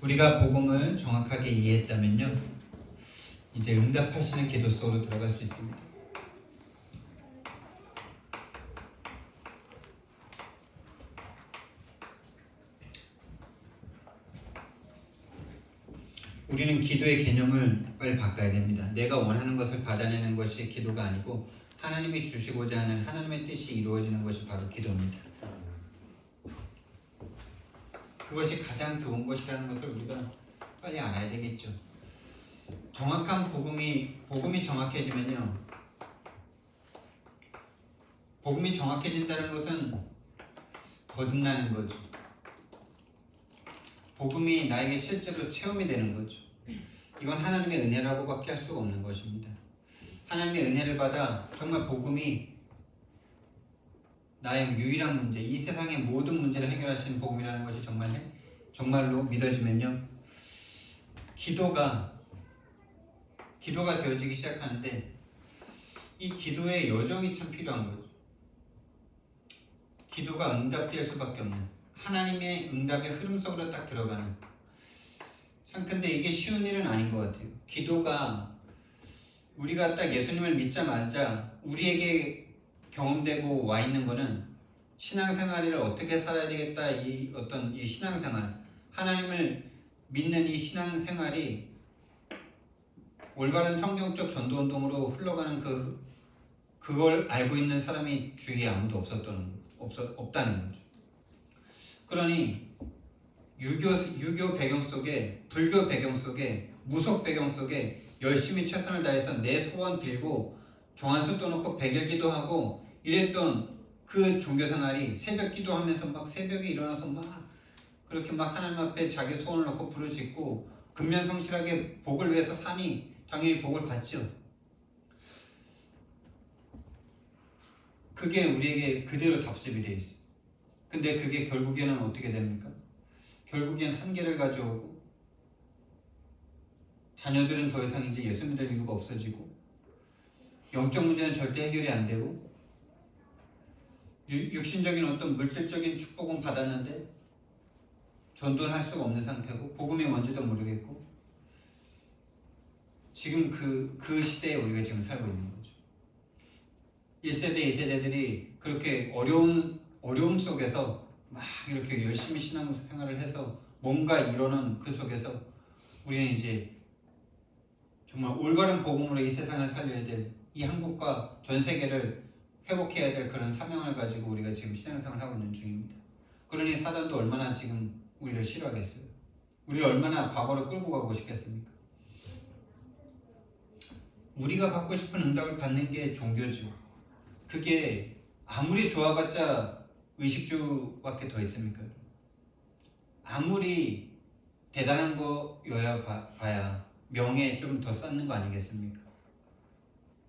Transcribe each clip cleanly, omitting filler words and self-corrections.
우리가 복음을 정확하게 이해했다면요, 이제 응답하시는 기도 속으로 들어갈 수 있습니다. 우리는 기도의 개념을 빨리 바꿔야 됩니다. 내가 원하는 것을 받아내는 것이 기도가 아니고 하나님이 주시고자 하는 하나님의 뜻이 이루어지는 것이 바로 기도입니다. 그것이 가장 좋은 것이라는 것을 우리가 빨리 알아야 되겠죠. 정확한 복음이 정확해지면요, 복음이 정확해진다는 것은 거듭나는 거죠. 복음이 나에게 실제로 체험이 되는 거죠. 이건 하나님의 은혜라고밖에 할 수가 없는 것입니다. 하나님의 은혜를 받아 정말 복음이 나의 유일한 문제, 이 세상의 모든 문제를 해결하시는 복음이라는 것이 정말로 믿어지면요, 기도가 되어지기 시작하는데, 이 기도의 여정이 참 필요한 거죠. 기도가 응답될 수밖에 없는, 하나님의 응답의 흐름 속으로 딱 들어가는. 참 근데 이게 쉬운 일은 아닌 것 같아요. 기도가 우리가 딱 예수님을 믿자마자 우리에게 경험되고 와 있는 거는 신앙생활을 어떻게 살아야 되겠다, 이 신앙생활, 하나님을 믿는 이 신앙생활이 올바른 성경적 전도운동으로 흘러가는 그걸 알고 있는 사람이 주위에 아무도 없다는 거죠. 그러니 유교 배경 속에, 불교 배경 속에, 무속 배경 속에 열심히 최선을 다해서 내 소원 빌고 종안수 떠놓고 백일 기도하고 이랬던 그 종교생활이, 새벽 기도하면서 막 새벽에 일어나서 막 그렇게 막 하나님 앞에 자기 소원을 놓고 부르짖고 근면성실하게 복을 위해서 사니 당연히 복을 받죠. 그게 우리에게 그대로 답습이 되어 있어요. 근데 그게 결국에는 어떻게 됩니까? 결국엔 한계를 가져오고 자녀들은 더 이상 이제 예수 믿을 이유가 없어지고 영적 문제는 절대 해결이 안 되고 육신적인 어떤 물질적인 축복은 받았는데 전도는 할 수가 없는 상태고 복음이 뭔지도 모르겠고, 지금 그 시대에 우리가 지금 살고 있는 거죠. 1세대, 2세대들이 그렇게 어려움 속에서 막 이렇게 열심히 신앙생활을 해서 뭔가 이루는 그 속에서 우리는 이제 정말 올바른 복음으로 이 세상을 살려야 될, 이 한국과 전 세계를 회복해야 될 그런 사명을 가지고 우리가 지금 신앙생활을 하고 있는 중입니다. 그러니 사단도 얼마나 지금 우리를 싫어하겠어요. 우리를 얼마나 과거로 끌고 가고 싶겠습니까? 우리가 받고 싶은 응답을 받는 게 종교죠. 그게 아무리 좋아봤자 의식주밖에 더 있습니까? 아무리 대단한 거여야 봐야 명예 좀 더 쌓는 거 아니겠습니까?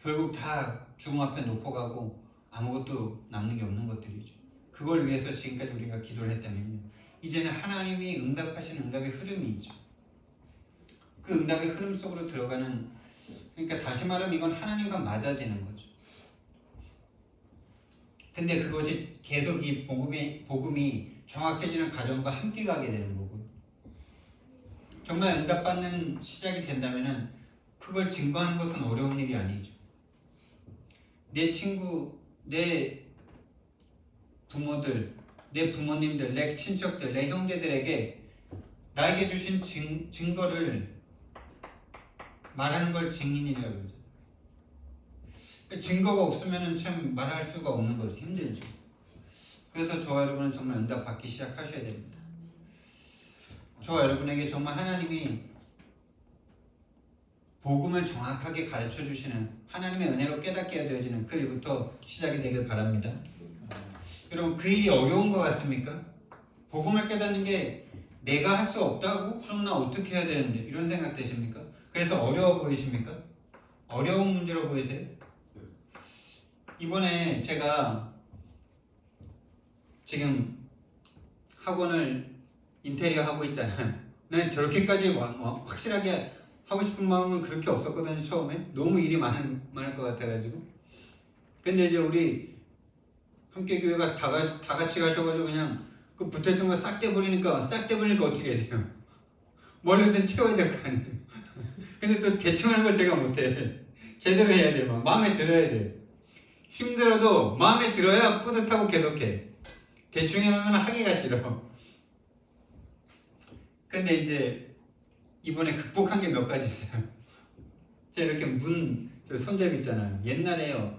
결국 다 죽음 앞에 놓고 가고 아무것도 남는 게 없는 것들이죠. 그걸 위해서 지금까지 우리가 기도를 했다면요, 이제는 하나님이 응답하시는 응답의 흐름이죠. 그 응답의 흐름 속으로 들어가는, 그러니까 다시 말하면 이건 하나님과 맞아지는 거죠. 근데 그것이 계속 이 복음이 정확해지는 과정과 함께 가게 되는 거고요. 정말 응답받는 시작이 된다면은 그걸 증거하는 것은 어려운 일이 아니죠. 내 친구, 내 부모들, 내 부모님들, 내 친척들, 내 형제들에게 나에게 주신 증거를 말하는 걸 증인이라고 그러죠. 증거가 없으면 참 말할 수가 없는 거죠. 힘들죠. 그래서 저와 여러분은 정말 응답받기 시작하셔야 됩니다. 저와 여러분에게 정말 하나님이 복음을 정확하게 가르쳐 주시는, 하나님의 은혜로 깨닫게 되어지는 그 일부터 시작이 되길 바랍니다. 여러분, 그 일이 어려운 것 같습니까? 복음을 깨닫는 게 내가 할 수 없다고? 그럼 나 어떻게 해야 되는데? 이런 생각 되십니까? 그래서 어려워 보이십니까? 어려운 문제로 보이세요? 이번에 제가 지금 학원을 인테리어 하고 있잖아요. 난 저렇게까지 확실하게 하고 싶은 마음은 그렇게 없었거든요. 처음에 너무 일이 많을 것 같아가지고. 근데 이제 우리 함께 교회가 다 같이 가셔가지고 그냥 그 붙어있던 거 싹 떼버리니까 어떻게 해야 돼요? 뭘로든 채워야 될 거 아니에요. 근데 또 대충 하는 걸 제가 못해. 제대로 해야 돼. 막 마음에 들어야 돼. 힘들어도 마음에 들어야 뿌듯하고 계속해. 대충 해놓으면 하기가 싫어. 근데 이제 이번에 극복한 게 몇 가지 있어요. 제가 이렇게 저 손잡이 있잖아요. 옛날에요.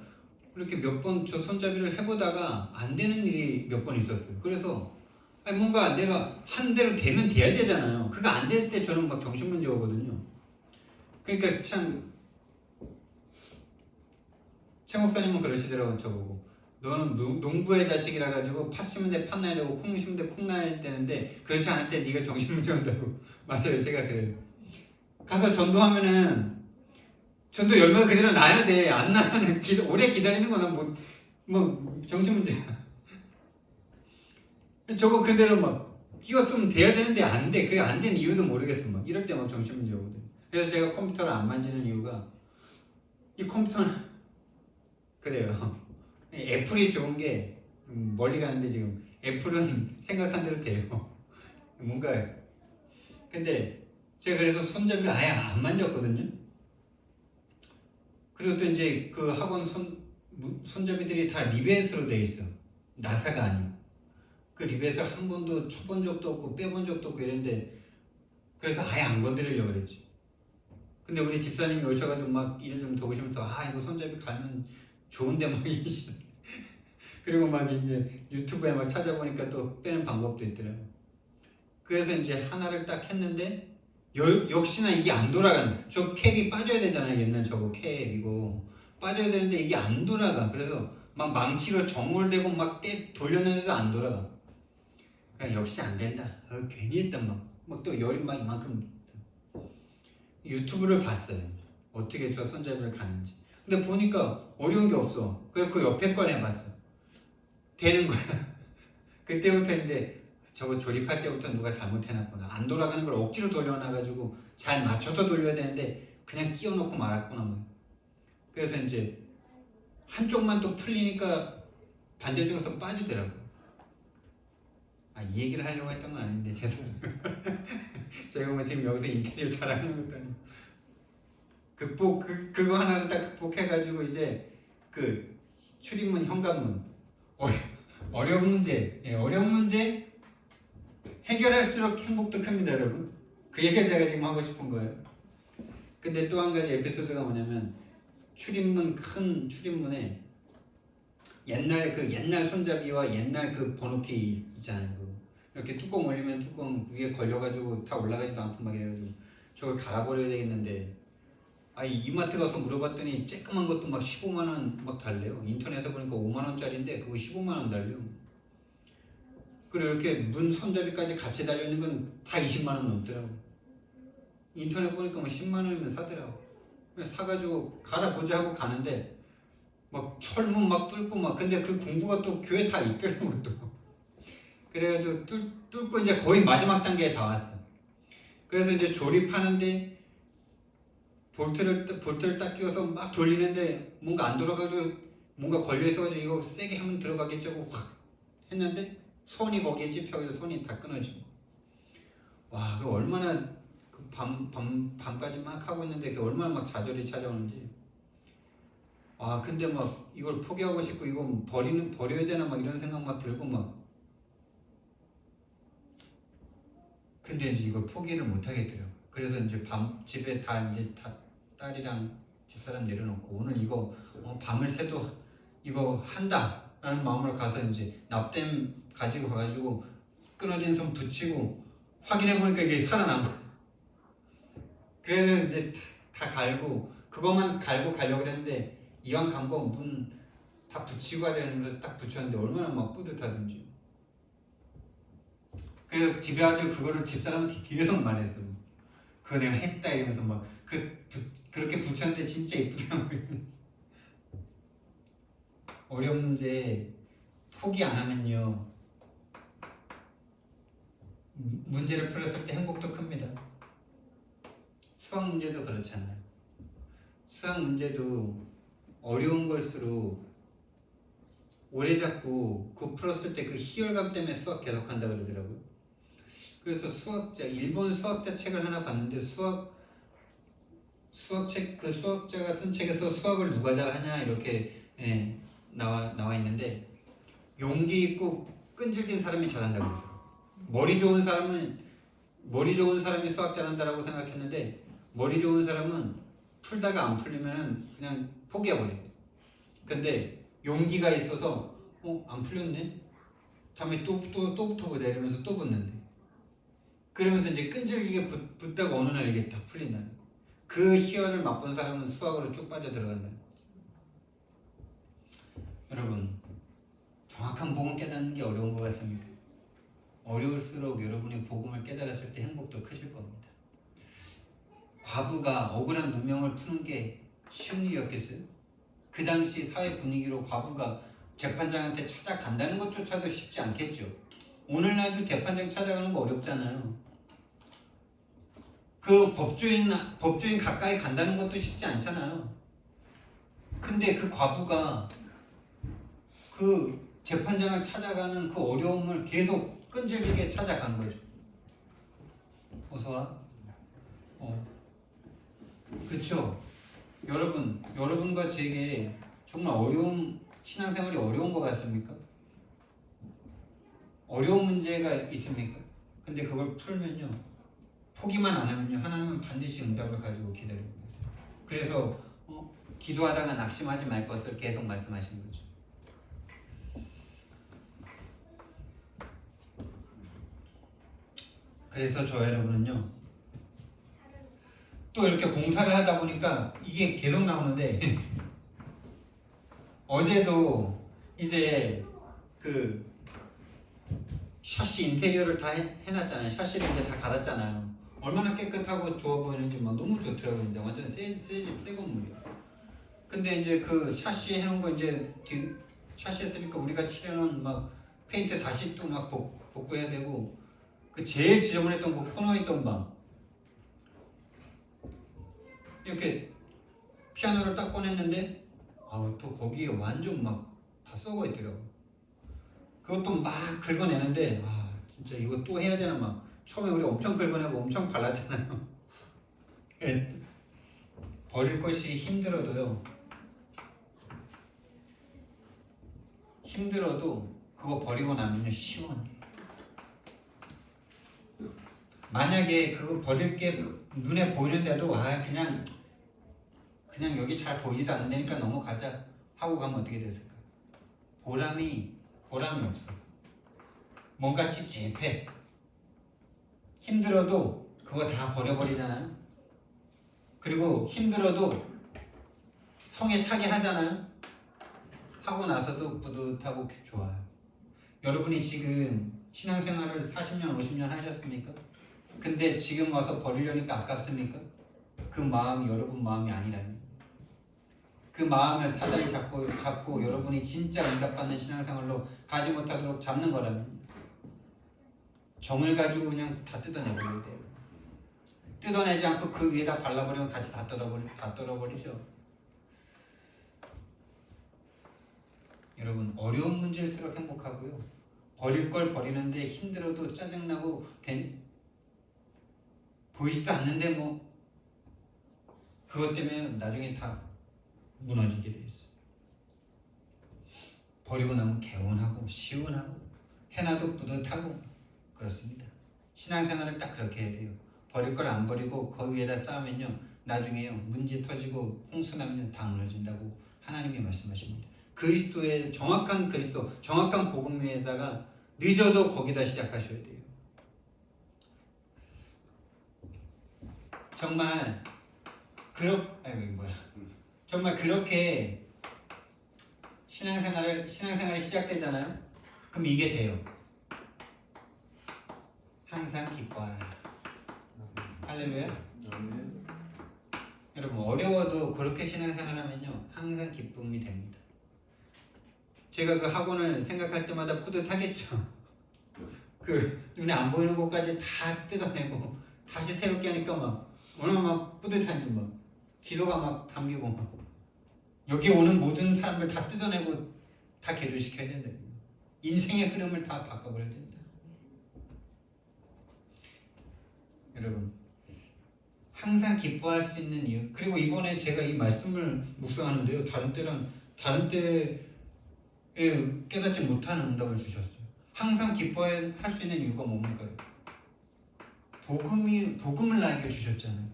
이렇게 몇 번 저 손잡이를 해보다가 안 되는 일이 몇 번 있었어요. 그래서 아니 뭔가 내가 한 대로 되면 돼야 되잖아요. 그거 안 될 때 저는 막 정신문제 오거든요. 그러니까 참 최 목사님은 그러시더라고요. 저보고 너는 농부의 자식이라 가지고 팥 심은 데 팥 나야 되고 콩 심은 데 콩 나야 되는데 그렇지 않을 때 네가 정신문제 온다고. 맞아요. 제가 그래요. 가서 전도하면은 전도 열매가 그대로 나야 돼. 안 나면은 오래 기다리는 거는 뭐 정신문제야. 저거 그대로 막 끼웠으면 돼야 되는데 안 돼. 그래 안 된 이유도 모르겠어. 막 이럴 때 막 정신문제 오거든. 그래서 제가 컴퓨터를 안 만지는 이유가 이 컴퓨터는 그래요. 애플이 좋은 게 멀리 가는데 지금 애플은 생각한 대로 돼요. 뭔가 근데 제가 그래서 손잡이를 아예 안 만졌거든요. 그리고 또 이제 그 학원 손잡이들이 다 리벳으로 돼 있어. 나사가 아니고. 그 리벳을 한 번도 쳐본 적도 없고 빼본 적도 없고 이랬는데 그래서 아예 안 건드리려고 그랬지. 근데 우리 집사님이 오셔가지고 막 일을 좀 도우시면서 이거 손잡이 갈면 좋은데 막 이러시네. 그리고 막 이제 유튜브에 막 찾아보니까 또 빼는 방법도 있더라고. 그래서 이제 하나를 딱 했는데 역시나 이게 안 돌아가는. 저 캡이 빠져야 되잖아요. 옛날 저거 캡 이거 빠져야 되는데 이게 안 돌아가. 그래서 막 망치로 정홀대고 막 돌렸는데도 안 돌아가. 그냥 역시 안 된다. 괜히 했단 막 또 열이 막 이만큼. 유튜브를 봤어요. 어떻게 저 손잡이를 가는지. 근데 보니까 어려운 게 없어. 그래서 그 옆에 걸 해봤어. 되는 거야. 그때부터 이제 저거 조립할 때부터 누가 잘못해놨구나. 안 돌아가는 걸 억지로 돌려놔가지고 잘 맞춰서 돌려야 되는데 그냥 끼워놓고 말았구나. 뭐. 그래서 이제 한쪽만 또 풀리니까 반대쪽에서 빠지더라고. 이 얘기를 하려고 했던 건 아닌데 죄송해요. 제가 뭐 지금 여기서 인테리어 잘하는 것도 아니고 그거 하나를 딱 극복해가지고 이제 그 출입문 현관문 어려운 문제 어려운 문제 해결할수록 행복도 큽니다 여러분. 그 얘기를 제가 지금 하고 싶은 거예요. 근데 또 한 가지 에피소드가 뭐냐면 큰 출입문에 옛날 손잡이와 옛날 그 번호키 있잖아요. 이렇게 뚜껑 올리면 뚜껑 위에 걸려가지고 다 올라가지도 않고 막 이래가지고 저걸 갈아버려야 되겠는데 이마트 가서 물어봤더니 쬐끄만 것도 막 15만원 막 달래요. 인터넷에서 보니까 5만원짜리인데 그거 15만원 달래요. 그리고 이렇게 문 손잡이까지 같이 달려있는 건 다 20만원 넘더라고. 인터넷 보니까 뭐 10만원이면 사더라고. 그래서 사가지고 갈아보자 하고 가는데 막 철문 막 뚫고 막 근데 그 공구가 또 교회 다 있더라고 또. 그래가지고 뚫고 이제 거의 마지막 단계에 다 왔어. 그래서 이제 조립하는데 볼트를 딱 끼워서 막 돌리는데 뭔가 안 돌아가지고 뭔가 걸려있어가지고 이거 세게 하면 들어가겠지 하고 확 했는데 손이 거기에 찝혀서 손이 다 끊어지고. 와, 그 얼마나 밤까지 막 하고 있는데 그 얼마나 막 좌절이 찾아오는지. 근데 막 이걸 포기하고 싶고 이거 버려야 되나 막 이런 생각 막 들고 막. 근데 이제 이걸 포기를 못 하겠더라고. 그래서 이제 집에 다 딸이랑 집사람 내려놓고 오늘 이거 밤을 새도 이거 한다라는 마음으로 가서 이제 납땜 가지고 가가지고 끊어진 손 붙이고 확인해 보니까 이게 살아난 거야. 그래서 이제 다 갈고 그것만 갈고 가려고 그랬는데 이왕 간 거 문 다 붙이고 가야 되는데 딱 붙였는데 얼마나 막 뿌듯하든지. 그래서 집에 와서 그거를 집사람한테 계속 말했어. 그거 내가 했다 이러면서 막 그렇게 붙였는데 진짜 이쁘다. 어려운 문제 포기 안 하면요 문제를 풀었을 때 행복도 큽니다. 수학 문제도 그렇잖아요. 수학 문제도 어려운 걸수록 오래 잡고 그 풀었을 때 그 희열감 때문에 수학 계속한다 그러더라고요. 그래서 일본 수학자 책을 하나 봤는데 수학책 그 수학자가 쓴 책에서 수학을 누가 잘하냐 이렇게 나와 있는데 용기 있고 끈질긴 사람이 잘한다고 그래요. 머리 좋은 사람이 수학 잘한다라고 생각했는데 머리 좋은 사람은 풀다가 안 풀리면 그냥 포기해버립니다. 근데 용기가 있어서 안 풀렸네? 다음에 또 붙어보자 이러면서 또 붙는데 그러면서 이제 끈질기게 붙다가 어느 날 이게 다 풀린다는 거예요. 그 희열을 맛본 사람은 수학으로 쭉 빠져들어간다는 거죠. 여러분 정확한 복음 깨닫는 게 어려운 것 같습니까? 어려울수록 여러분이 복음을 깨달았을 때 행복도 크실 겁니다. 과부가 억울한 누명을 푸는 게 쉬운 일이었겠어요? 그 당시 사회 분위기로 과부가 재판장한테 찾아간다는 것조차도 쉽지 않겠죠. 오늘날도 재판장 찾아가는 거 어렵잖아요. 그 법조인 가까이 간다는 것도 쉽지 않잖아요. 근데 그 과부가 그 재판장을 찾아가는 그 어려움을 계속 끈질기게 찾아간 거죠. 어서 와. 그렇죠. 여러분과 제게 정말 신앙생활이 어려운 것 같습니까? 어려운 문제가 있습니까? 근데 그걸 풀면요, 포기만 안 하면요, 하나님은 반드시 응답을 가지고 기다리고 계세요. 그래서 기도하다가 낙심하지 말 것을 계속 말씀하시는 거죠. 그래서 저 여러분은요, 또 이렇게 공사를 하다 보니까 이게 계속 나오는데 어제도 이제 그 샤시 인테리어를 다 해놨잖아요. 샤시를 이제 다 갈았잖아요. 얼마나 깨끗하고 좋아 보이는지 막 너무 좋더라고요. 이제 완전 새 건물이에요. 근데 이제 그 샤시 해놓은 거 이제 샤시 했으니까 우리가 칠해놓은 막 페인트 다시 또 막 복구해야 되고 그 제일 지저분했던 그 코너에 있던 방 이렇게 피아노를 딱 꺼냈는데 또 거기에 완전 막 다 썩어 있더라고. 그것도 막 긁어내는데 진짜 이거 또 해야 되나 막 처음에 우리 엄청 긁어내고 엄청 발랐잖아요. 버릴 것이 힘들어도 그거 버리고 나면요 시원해. 만약에 그거 버릴 게 눈에 보이는데도 그냥 여기 잘 보이지도 않는다니까 넘어가자 하고 가면 어떻게 됐을까? 보람이 없어. 뭔가 찝찝해. 힘들어도 그거 다 버려버리잖아요. 그리고 힘들어도 성에 차게 하잖아요. 하고 나서도 뿌듯하고 좋아요. 여러분이 지금 신앙생활을 40년, 50년 하셨습니까? 근데 지금 와서 버리려니까 아깝습니까? 그 마음이 여러분 마음이 아니라는. 그 마음을 사단이 잡고 여러분이 진짜 응답받는 신앙생활로 가지 못하도록 잡는 거라면 정을 가지고 그냥 다 뜯어내버려야 돼요. 뜯어내지 않고 그 위에다 발라버리면 같이 다 떨어버리죠. 여러분 어려운 문제일수록 행복하고요. 버릴 걸 버리는데 힘들어도 짜증나고 보이지도 않는데 그것 때문에 나중에 다 무너지게 돼 있어요. 버리고 나면 개운하고 시원하고 해놔도 뿌듯하고 그렇습니다. 신앙생활을 딱 그렇게 해야 돼요. 버릴 걸 안 버리고 그 위에다 쌓으면요 나중에요 문제 터지고 홍수나면 다 무너진다고 하나님이 말씀하십니다. 정확한 복음 위에다가 늦어도 거기다 시작하셔야 돼요. 정말 그렇게 신앙생활이 시작되잖아요. 그럼 이게 돼요. 항상 기뻐하라. 할렐루야. 여러분 어려워도 그렇게 신앙생활하면요 항상 기쁨이 됩니다. 제가 그 학원을 생각할 때마다 뿌듯하겠죠. 그 눈에 안 보이는 것까지 다 뜯어내고 다시 새롭게 하니까 막 얼마나 막 뿌듯한지 막 기도가 막 담기고 막 여기 오는 모든 사람들 다 뜯어내고 다 개조시켜야 된다. 인생의 흐름을 다 바꿔버려야 된다. 여러분 항상 기뻐할 수 있는 이유. 그리고 이번에 제가 이 말씀을 묵상하는데요. 다른 때에 깨닫지 못하는 응답을 주셨어요. 항상 기뻐할 수 있는 이유가 뭡니까? 복음을 나에게 주셨잖아요.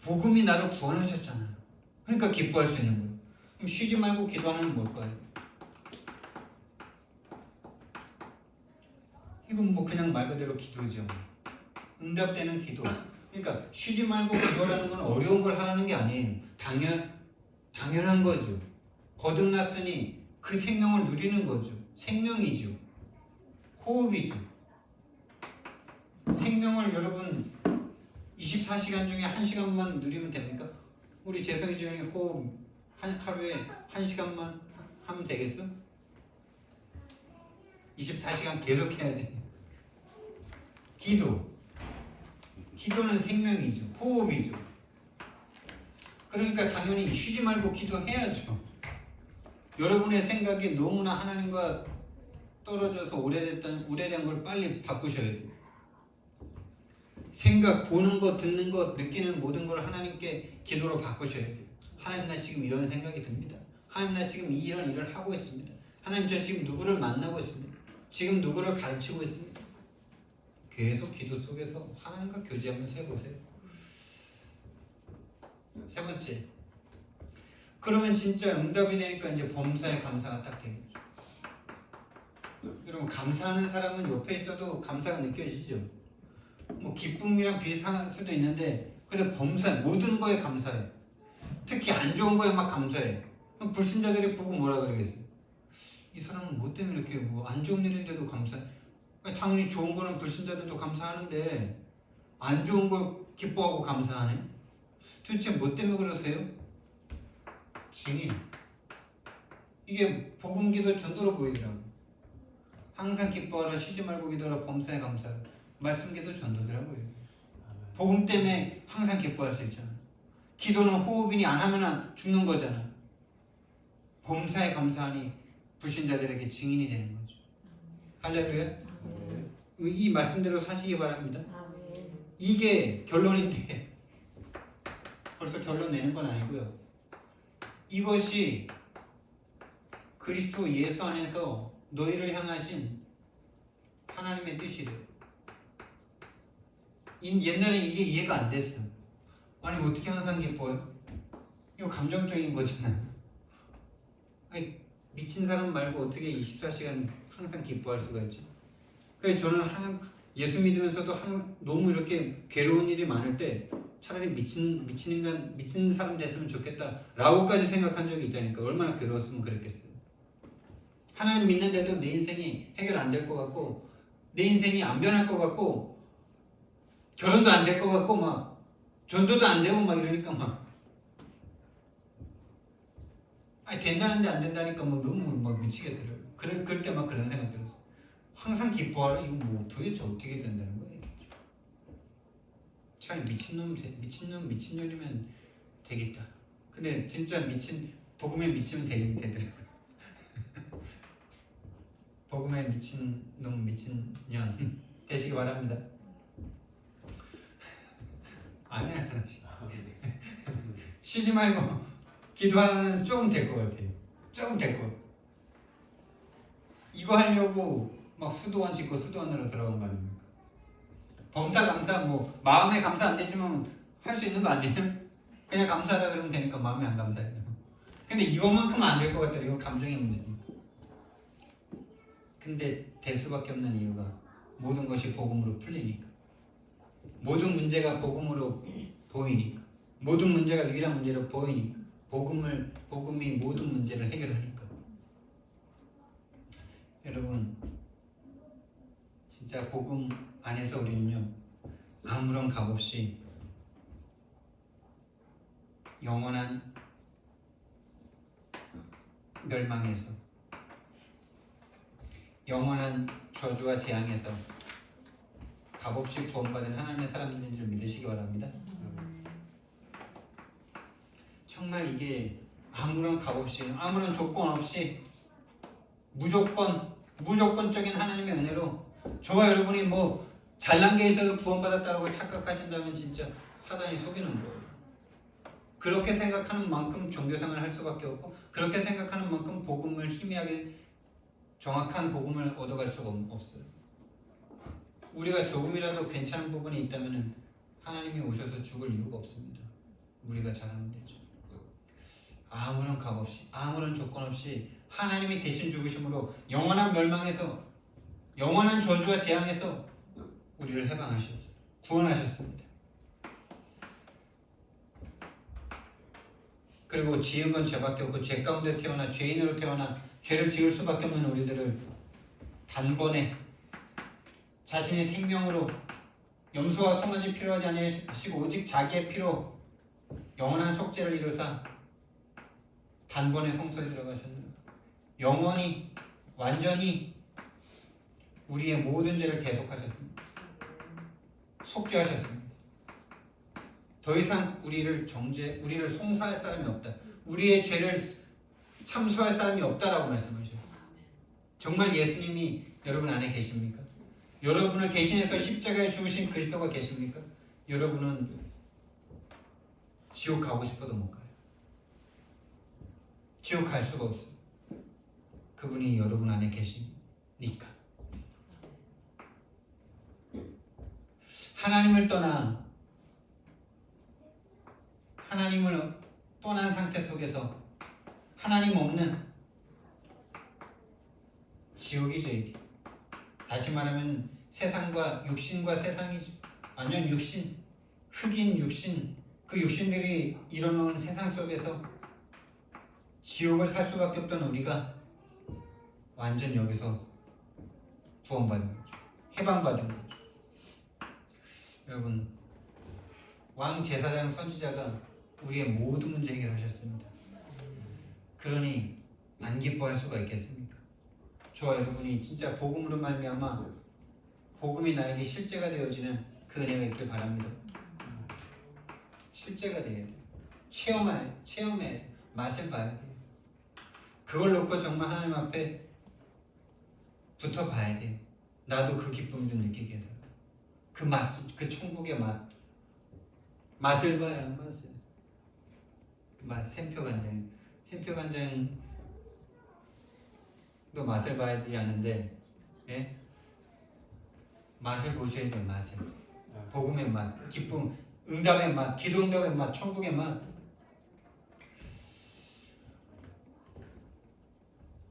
복음이 나를 구원하셨잖아요. 그러니까 기뻐할 수 있는 거예요. 그럼 쉬지 말고 기도하는 건 뭘까요? 이건 뭐 그냥 말 그대로 기도죠. 응답되는 기도. 그러니까 쉬지 말고 기도하는 건 어려운 걸 하라는 게 아니에요. 당연한 거죠. 거듭났으니 그 생명을 누리는 거죠. 생명이죠. 호흡이죠. 생명을 여러분 24시간 중에 1시간만 누리면 됩니까? 우리 재성이 주연이 호흡 하루에 1시간만 하면 되겠어? 24시간 계속 해야지. 기도는 생명이죠. 호흡이죠. 그러니까 당연히 쉬지 말고 기도해야죠. 여러분의 생각이 너무나 하나님과 떨어져서 오래된 걸 빨리 바꾸셔야 돼요. 생각, 보는 것, 듣는 것, 느끼는 모든 걸 하나님께 기도로 바꾸셔야 돼요. 하나님 나 지금 이런 생각이 듭니다. 하나님 나 지금 이런 일을 하고 있습니다. 하나님 저 지금 누구를 만나고 있습니다. 지금 누구를 가르치고 있습니다. 계속 기도 속에서 하나님과 교제하면서 해보세요. 세 번째, 그러면 진짜 응답이 되니까 이제 범사에 감사가 딱 되는 거죠. 여러분 감사하는 사람은 옆에 있어도 감사가 느껴지죠. 뭐 기쁨이랑 비슷할 수도 있는데 그래도 범사 모든 거에 감사해. 특히 안 좋은 거에 막 감사해. 불신자들이 보고 뭐라 그러겠어요? 이 사람은 뭐 때문에 이렇게 뭐 안 좋은 일인데도 감사해? 당연히 좋은 거는 불신자들도 감사하는데 안 좋은 걸 기뻐하고 감사하네? 도대체 뭐 때문에 그러세요? 증인. 이게 복음기도 전도로 보이더라고. 항상 기뻐하라, 쉬지 말고 기도하라, 범사에 감사하라. 말씀기도 전도더라고요. 복음 때문에 항상 기뻐할 수 있잖아. 기도는 호흡이니 안 하면 죽는 거잖아. 범사에 감사하니 불신자들에게 증인이 되는 거죠. 할렐루야. 이 말씀대로 사시기 바랍니다. 이게 결론인데 벌써 결론 내는 건 아니고요. 이것이 그리스도 예수 안에서 너희를 향하신 하나님의 뜻이래요. 옛날에 이게 이해가 안 됐어. 아니 어떻게 항상 기뻐요? 이거 감정적인 거잖아요. 아니, 미친 사람 말고 어떻게 24시간 항상 기뻐할 수가 있지? 그래서 저는 예수 믿으면서도 너무 이렇게 괴로운 일이 많을 때 차라리 미친 사람 됐으면 좋겠다 라고까지 생각한 적이 있다니까. 얼마나 괴로웠으면 그랬겠어요. 하나님 믿는데도 내 인생이 해결 안 될 것 같고 내 인생이 안 변할 것 같고 결혼도 안 될 것 같고 막 전도도 안 되고 막 이러니까 막 아니 된다는데 안 된다니까 뭐 너무 막 미치겠더라고요. 그럴 때 막 그런 생각 들었어요. 항상 기뻐하라. 이거 뭐 도대체 어떻게 된다는 거예요? 차라리 미친년이면 되겠다. 근데 진짜 복음에 미치면 되더라고요. 복음에 미친년 되시기 바랍니다. 아니야. 쉬지 말고 기도하는 조금 될 것 같아요. 조금 될 것. 이거 하려고 막 수도원 짓고 수도원으로 들어간 거 아닙니까? 범사 감사 뭐 마음에 감사 안 되지만 할 수 있는 거 아니에요? 그냥 감사하다 그러면 되니까 마음에 안 감사해요. 근데 이것만큼은 안 될 것 같아요. 이거 감정의 문제니까. 근데 될 수밖에 없는 이유가 모든 것이 복음으로 풀리니까. 모든 문제가 복음으로 보이니까. 모든 문제가 유일한 문제로 보이니까. 복음이 모든 문제를 해결하니까. 여러분 진짜 복음 안에서 우리는요 아무런 값 없이 영원한 멸망에서 영원한 저주와 재앙에서 값없이 구원받은 하나님의 사람들인 줄 믿으시기 바랍니다. 정말 이게 아무런 값 없이 아무런 조건 없이 무조건적인 하나님의 은혜로 저와 여러분이 뭐 잘난 게 있어서 구원받았다고 착각하신다면 진짜 사단이 속이는 거예요. 그렇게 생각하는 만큼 종교생활을 할 수밖에 없고 그렇게 생각하는 만큼 복음을 희미하게 정확한 복음을 얻어갈 수가 없어요. 우리가 조금이라도 괜찮은 부분이 있다면 하나님이 오셔서 죽을 이유가 없습니다. 우리가 잘하면 되죠. 아무런 값 없이 아무런 조건 없이 하나님이 대신 죽으심으로 영원한 멸망에서 영원한 저주와 재앙에서 우리를 해방하셨어요. 구원하셨습니다. 그리고 지은 건 죄밖에 없고 죄 가운데 태어나 죄인으로 태어나 죄를 지을 수밖에 없는 우리들을 단번에 자신의 생명으로 염소와 송아지 필요하지 아니하시고 오직 자기의 피로 영원한 속죄를 이루사 단번에 성소에 들어가셨습니다. 영원히 완전히 우리의 모든 죄를 대속하셨습니다. 속죄하셨습니다. 더 이상 우리를 송사할 사람이 없다. 우리의 죄를 참소할 사람이 없다라고 말씀하셨어요. 정말 예수님이 여러분 안에 계십니까? 여러분을 대신해서 십자가에 죽으신 그리스도가 계십니까? 여러분은 지옥 가고 싶어도 못 가요. 지옥 갈 수가 없어요. 그분이 여러분 안에 계시니까. 하나님을 떠난 상태 속에서 하나님 없는 지옥이죠. 이게. 다시 말하면 세상과 육신과 세상이죠. 완전 육신, 흑인 육신, 그 육신들이 이뤄놓은 세상 속에서 지옥을 살 수밖에 없던 우리가 완전 여기서 구원받은 거죠. 해방받은 거죠. 여러분, 왕 제사장 선지자가 우리의 모든 문제 해결하셨습니다. 그러니 안 기뻐할 수가 있겠습니까? 저와 여러분이 진짜 복음으로 말미암아 복음이 나에게 실제가 되어지는 그 은혜가 있길 바랍니다. 실제가 돼야 돼요. 체험해 맛을 봐야 돼요. 그걸 놓고 정말 하나님 앞에 붙어 봐야 돼요. 나도 그 기쁨 좀 느끼게 돼요. 그 맛, 그 천국의 맛을 봐야 맛을. 샘표간장도 맛을 봐야 되지 않는데, 예? 맛을 보셔야 돼요. 맛을. 복음의 맛, 기쁨, 응답의 맛, 기도 응답의 맛, 천국의 맛.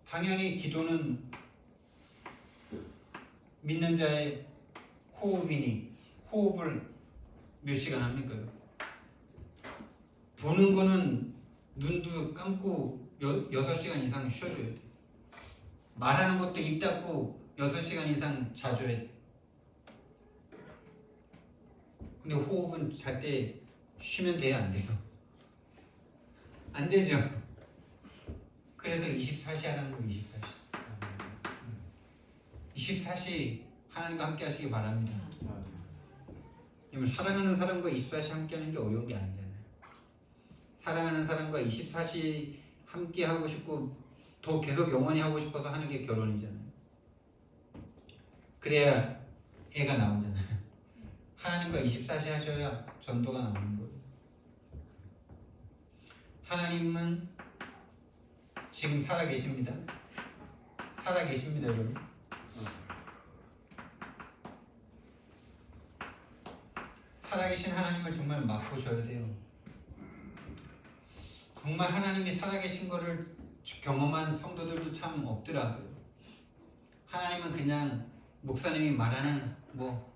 당연히 기도는 믿는 자의 호흡이니 호흡을 몇 시간 합니까? 보는 거는 눈도 감고 6시간 이상 쉬어줘야 돼. 말하는 것도 입 닫고 6시간 이상 자줘야 돼. 근데 호흡은 잘 때 쉬면 돼요? 안 돼요? 안 되죠? 그래서 24시 하라는 거 24시 하나님과 함께 하시기 바랍니다. 사랑하는 사람과 24시 함께 하는 게 어려운 게 아니잖아요. 사랑하는 사람과 24시 함께 하고 싶고 더 계속 영원히 하고 싶어서 하는 게 결혼이잖아요. 그래야 애가 나오잖아요. 하나님과 24시 하셔야 전도가 나오는 거예요. 하나님은 지금 살아계십니다. 살아계십니다, 여러분. 살아계신 하나님을 정말 맛보셔야 돼요. 정말 하나님이 살아계신 것을 경험한 성도들도 참 없더라고요. 하나님은 그냥 목사님이 말하는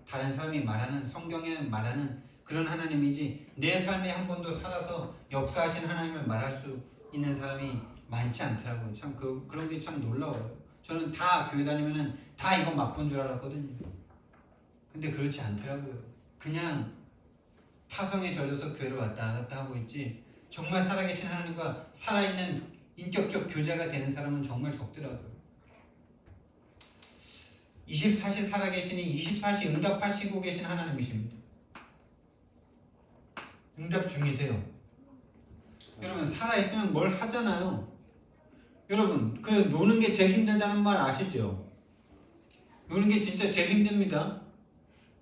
다른 사람이 말하는 성경에 말하는 그런 하나님이지 내 삶에 한 번도 살아서 역사하신 하나님을 말할 수 있는 사람이 많지 않더라고요. 참 그런 게 참 놀라워요. 저는 다 교회 다니면은 다 이거 맛본 줄 알았거든요. 근데 그렇지 않더라고요. 그냥 타성에 젖어서 교회를 왔다 갔다 하고 있지 정말 살아계신 하나님과 살아있는 인격적 교제가 되는 사람은 정말 적더라고요. 24시 살아계시니 24시 응답하시고 계신 하나님이십니다. 응답 중이세요. 여러분 살아있으면 뭘 하잖아요. 여러분 그래 노는 게 제일 힘들다는 말 아시죠? 노는 게 진짜 제일 힘듭니다.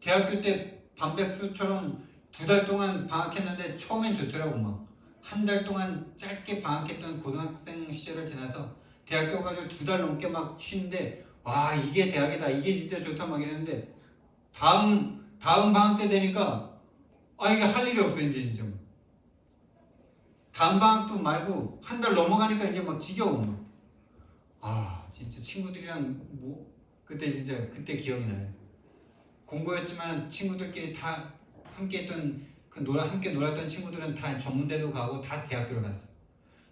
대학교 때 반백수처럼 2달 동안 방학했는데 처음엔 좋더라고. 막 한 달 동안 짧게 방학했던 고등학생 시절을 지나서 대학교 가서 2달 넘게 막 쉬는데 와 이게 대학이다, 이게 진짜 좋다 막 이랬는데 다음 방학 때 되니까 아 이게 할 일이 없어 이제 진짜. 다음 방학도 말고 한 달 넘어가니까 이제 막 지겨워. 막. 아 진짜 친구들이랑 뭐 그때 진짜 그때 기억이 나요. 공고였지만 친구들끼리 다 함께했던 함께 놀았던 친구들은 다 전문대도 가고 다 대학교를 갔어.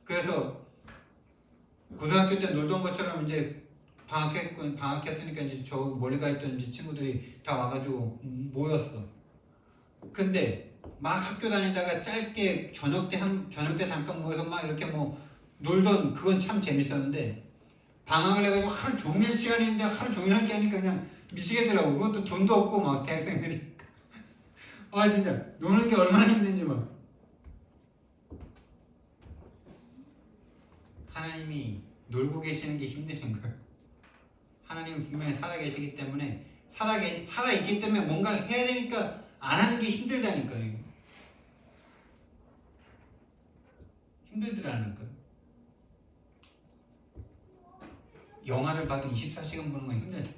그래서 고등학교 때 놀던 것처럼 이제 방학했으니까 이제 저 멀리 가 있던 이제 친구들이 다 와가지고 모였어. 근데 막 학교 다니다가 짧게 저녁 때 잠깐 모여서 막 이렇게 뭐 놀던 그건 참 재밌었는데 방학을 해가지고 하루 종일 시간이 있는데 하루 종일 함께 하니까 그냥 미치겠더라고. 그것도 돈도 없고 막 대학생들이 아 진짜 노는 게 얼마나 힘든지 막. 하나님이 놀고 계시는 게 힘드신 거예요. 하나님은 분명히 살아계시기 때문에 살아있기 때문에 뭔가를 해야 되니까 안 하는 게 힘들다니까요. 힘들더라니까요. 영화를 봐도 24시간 보는 건 힘들다.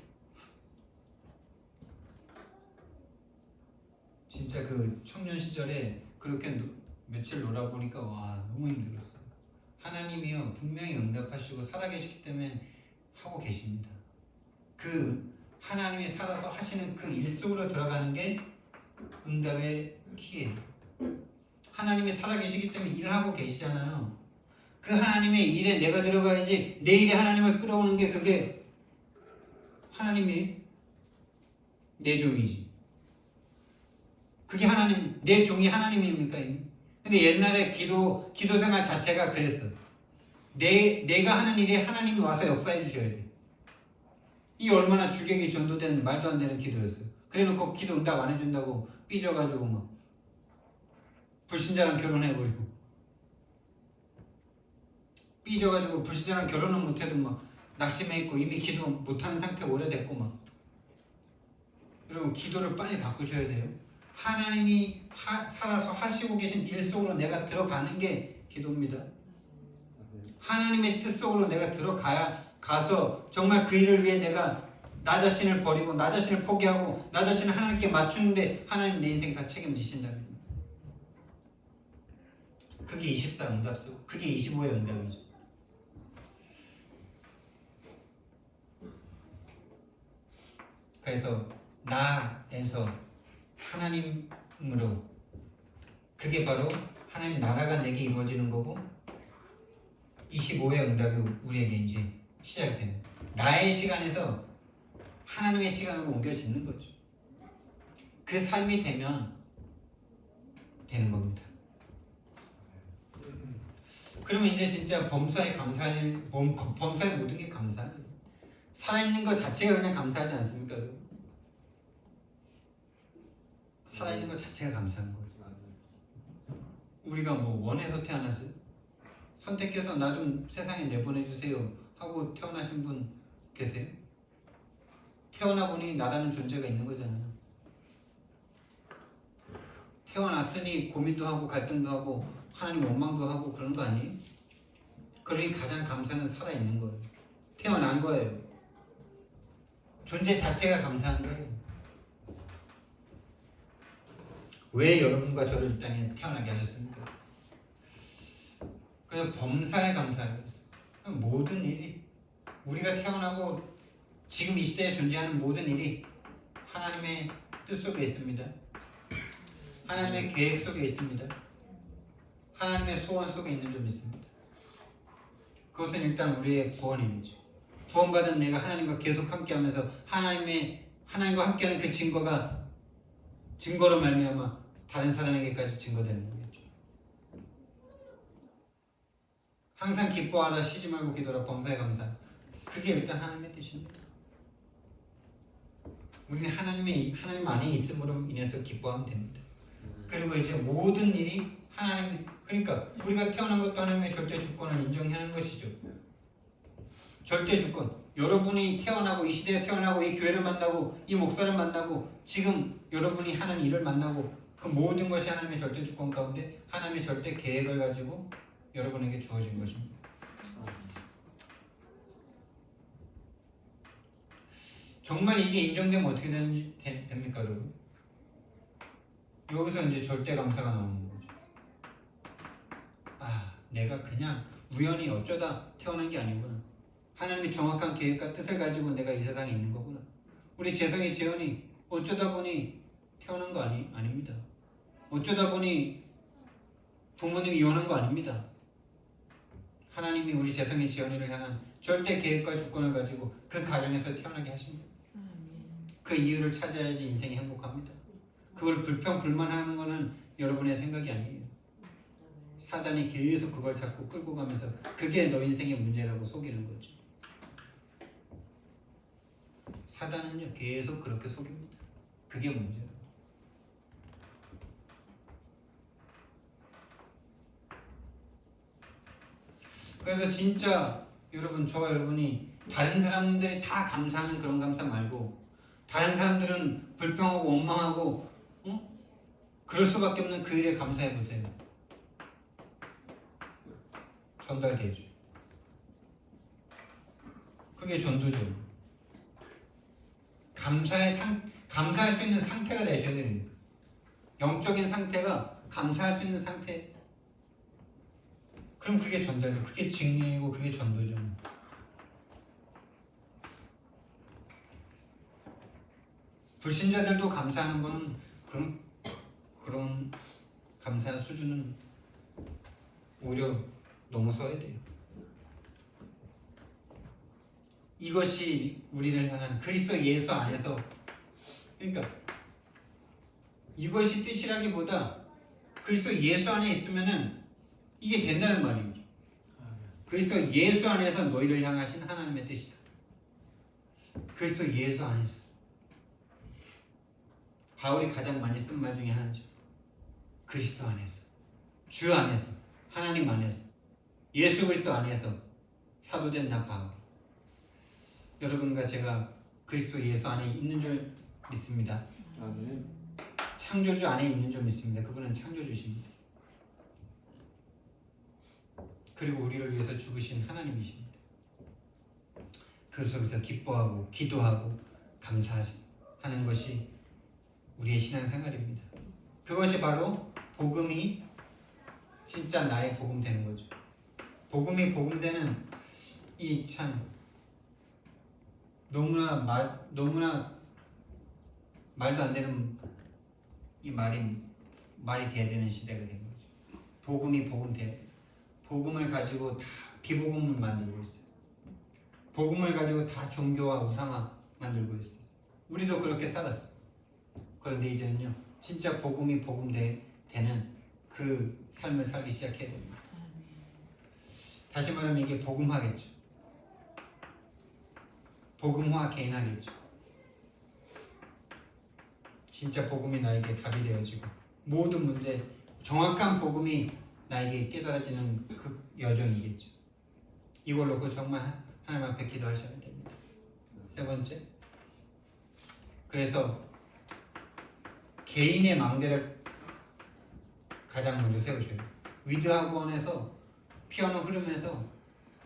진짜 그 청년 시절에 그렇게 며칠 놀아보니까 와 너무 힘들었어. 하나님이요 분명히 응답하시고 살아계시기 때문에 하고 계십니다. 그 하나님이 살아서 하시는 그 일 속으로 들어가는 게 응답의 키예요. 하나님이 살아계시기 때문에 일을 하고 계시잖아요. 그 하나님의 일에 내가 들어가야지. 내 일에 하나님을 끌어오는 게 그게 하나님이 내 종이지. 그게 하나님, 내 종이 하나님입니까? 근데 옛날에 기도 생활 자체가 그랬어. 내가 하는 일에 하나님이 와서 역사해 주셔야 돼. 이 얼마나 주객이 전도된 말도 안 되는 기도였어요. 그래놓고 기도 응답 안 해준다고 삐져가지고 막 불신자랑 결혼해버리고 삐져가지고 불신자랑 결혼은 못해도 막 낙심해 있고 이미 기도 못하는 상태 오래됐고 막. 여러분 기도를 빨리 바꾸셔야 돼요. 하나님이 살아서 하시고 계신 일 속으로 내가 들어가는 게 기도입니다. 하나님의 뜻 속으로 내가 가서 정말 그 일을 위해 내가 나 자신을 버리고 나 자신을 포기하고 나 자신을 하나님께 맞추는데 하나님 내 인생 다 책임지신다는 거예요. 그게 24 응답수, 그게 25의 응답이죠. 그래서 나에서 하나님으로 그게 바로 하나님 나라가 내게 이루어지는 거고 25의 응답이 우리에게 이제 시작이 됩니다. 나의 시간에서 하나님의 시간으로 옮겨지는 거죠. 그 삶이 되면 되는 겁니다. 그러면 이제 진짜 범사에 모든 게 감사해요. 살아있는 것 자체가 그냥 감사하지 않습니까? 살아있는 것 자체가 감사한 거예요. 우리가 뭐 원해서 태어났어요? 선택해서 나 좀 세상에 내보내주세요 하고 태어나신 분 계세요? 태어나 보니 나라는 존재가 있는 거잖아요. 태어났으니 고민도 하고 갈등도 하고 하나님 원망도 하고 그런 거 아니에요? 그러니 가장 감사는 살아있는 거예요. 태어난 거예요. 존재 자체가 감사한 거예요. 왜 여러분과 저를 이 땅에 태어나게 하셨습니까? 그래서 범사에 감사해요. 모든 일이 우리가 태어나고 지금 이 시대에 존재하는 모든 일이 하나님의 뜻 속에 있습니다. 하나님의 계획 속에 있습니다. 하나님의 소원 속에 있는 줄 믿습니다. 그것은 일단 우리의 구원이죠. 구원받은 내가 하나님과 계속 함께하면서 하나님과 함께하는 그 증거로 말미암아 다른 사람에게까지 증거되는 거겠죠. 항상 기뻐하라, 쉬지 말고 기도하라, 범사에 감사. 그게 일단 하나님의 뜻입니다. 우리는 하나님 안에 있음으로 인해서 기뻐하면 됩니다. 그리고 이제 모든 일이 그러니까 우리가 태어난 것도 하나님의 절대 주권을 인정하는 것이죠. 절대 주권. 여러분이 태어나고 이 시대에 태어나고 이 교회를 만나고 이 목사를 만나고 지금 여러분이 하는 일을 만나고 그 모든 것이 하나님의 절대 주권 가운데 하나님의 절대 계획을 가지고 여러분에게 주어진 것입니다. 정말 이게 인정되면 어떻게 됩니까, 여러분? 여기서 이제 절대 감사가 나오는 거죠. 아, 내가 그냥 우연히 어쩌다 태어난 게 아니구나. 하나님의 정확한 계획과 뜻을 가지고 내가 이 세상에 있는 거구나. 우리 재성이 재현이 어쩌다 보니 태어난 거 아닙니다. 어쩌다 보니 부모님이 이혼한 거 아닙니다. 하나님이 우리 재성이 재현이를 향한 절대 계획과 주권을 가지고 그 가정에서 태어나게 하십니다. 그 이유를 찾아야지 인생이 행복합니다. 그걸 불평불만하는 거는 여러분의 생각이 아니에요. 사단이 계속 그걸 자꾸 끌고 가면서 그게 너 인생의 문제라고 속이는 거죠. 사단은요 계속 그렇게 속입니다. 그게 문제예요. 그래서 진짜 여러분, 저와 여러분이 다른 사람들이 다 감사하는 그런 감사 말고 다른 사람들은 불평하고 원망하고 그럴 수밖에 없는 그 일에 감사해 보세요. 전달되죠. 그게 전도죠. 감사할 수 있는 상태가 되셔야 됩니다. 영적인 상태가 감사할 수 있는 상태. 그럼 그게 전달이고 그게 직리이고 그게 전도죠. 불신자들도 감사하는 거는 그런 감사의 수준은 오히려 넘어서야 돼요. 이것이 우리를 향한 그리스도 예수 안에서, 그러니까 이것이 뜻이라기보다 그리스도 예수 안에 있으면은 이게 된다는 말입니다. 그리스도 예수 안에서 너희를 향하신 하나님의 뜻이다. 그리스도 예수 안에서. 바울이 가장 많이 쓴 말 중에 하나죠. 그리스도 안에서, 주 안에서, 하나님 안에서, 예수 그리스도 안에서 사도된 나 바울. 여러분과 제가 그리스도 예수 안에 있는 줄 믿습니다. 아멘. 창조주 안에 있는 줄 믿습니다. 그분은 창조주십니다. 그리고 우리를 위해서 죽으신 하나님이십니다. 그 속에서 기뻐하고 기도하고 감사하는 것이 우리의 신앙생활입니다. 그것이 바로 복음이 진짜 나의 복음 되는 거죠. 복음이 복음되는 이 참 너무나 말도 안 되는 이 말이 돼야 되는 시대가 된 거죠. 복음이 복음돼야 돼요. 복음을 가지고 다 비복음을 만들고 있어요. 복음을 가지고 다 종교와 우상화 만들고 있어요. 우리도 그렇게 살았어요. 그런데 이제는요, 진짜 복음이 복음되는 그 삶을 살기 시작해야 됩니다. 다시 말하면 이게 복음화겠죠. 복음화 개인화겠죠. 진짜 복음이 나에게 답이 되어지고 모든 문제, 정확한 복음이 나에게 깨달아지는 그 여정이겠죠. 이걸 놓고 정말 하나님 앞에 기도하셔야 됩니다. 세 번째, 그래서 개인의 망대를 가장 먼저 세우셔야 돼요. 위드 학원에서 피아노 흐르면서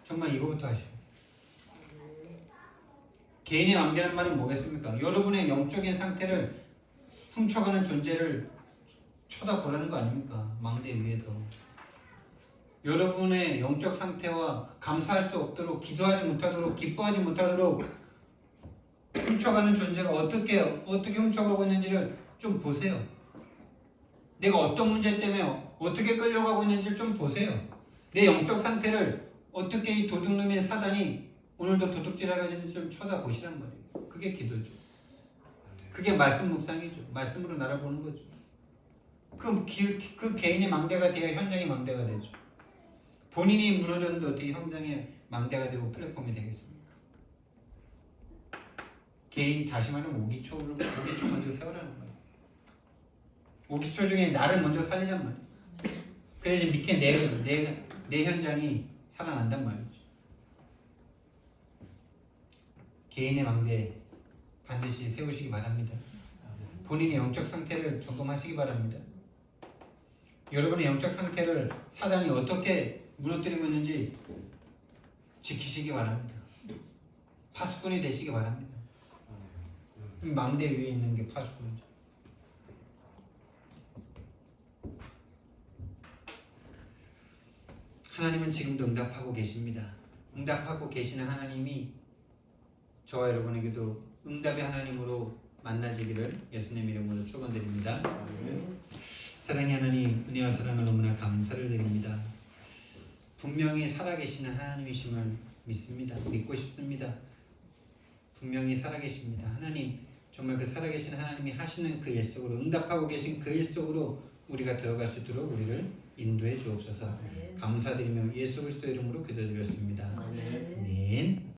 정말 이거부터 하셔요. 개인의 망대란 말은 뭐겠습니까? 여러분의 영적인 상태를 훔쳐가는 존재를 쳐다보라는 거 아닙니까? 망대 위에서. 여러분의 영적 상태와 감사할 수 없도록, 기도하지 못하도록, 기뻐하지 못하도록 훔쳐가는 존재가 어떻게 훔쳐가고 있는지를 좀 보세요. 내가 어떤 문제 때문에 어떻게 끌려가고 있는지를 좀 보세요. 내 영적 상태를 어떻게 이 도둑놈의 사단이 오늘도 도둑질하는지 좀 쳐다보시란 말이에요. 그게 기도죠. 그게 말씀 묵상이죠. 말씀으로 나를 보는 거죠. 그 개인의 망대가 되어 현장의 망대가 되죠. 본인이 무너졌는데 어떻게 현장의 망대가 되고 플랫폼이 되겠습니까? 개인, 다시 말하면 오기초 먼저 세우라는 거예요. 오기초 중에 나를 먼저 살리란 말이에요. 그래야지 밑에 내 현장이 살아난단 말이죠. 개인의 망대 반드시 세우시기 바랍니다. 본인의 영적 상태를 점검하시기 바랍니다. 여러분의 영적 상태를 사단이 어떻게 무너뜨리고 있는지 지키시기 바랍니다. 파수꾼이 되시기 바랍니다. 망대 위에 있는 게 파수꾼이죠. 하나님은 지금도 응답하고 계십니다. 응답하고 계시는 하나님이 저와 여러분에게도 응답의 하나님으로 만나지기를 예수님 이름으로 축원드립니다. 사랑의 하나님, 은혜와 사랑을 너무나 감사를 드립니다. 분명히 살아계시는 하나님이심을 믿습니다. 믿고 싶습니다. 분명히 살아계십니다. 하나님, 정말 그 살아계신 하나님이 하시는 그 일 속으로, 응답하고 계신 그 일 속으로 우리가 들어갈 수 있도록 우리를 인도해 주옵소서. 감사드리며 예수 그리스도 이름으로 기도드렸습니다. 아멘.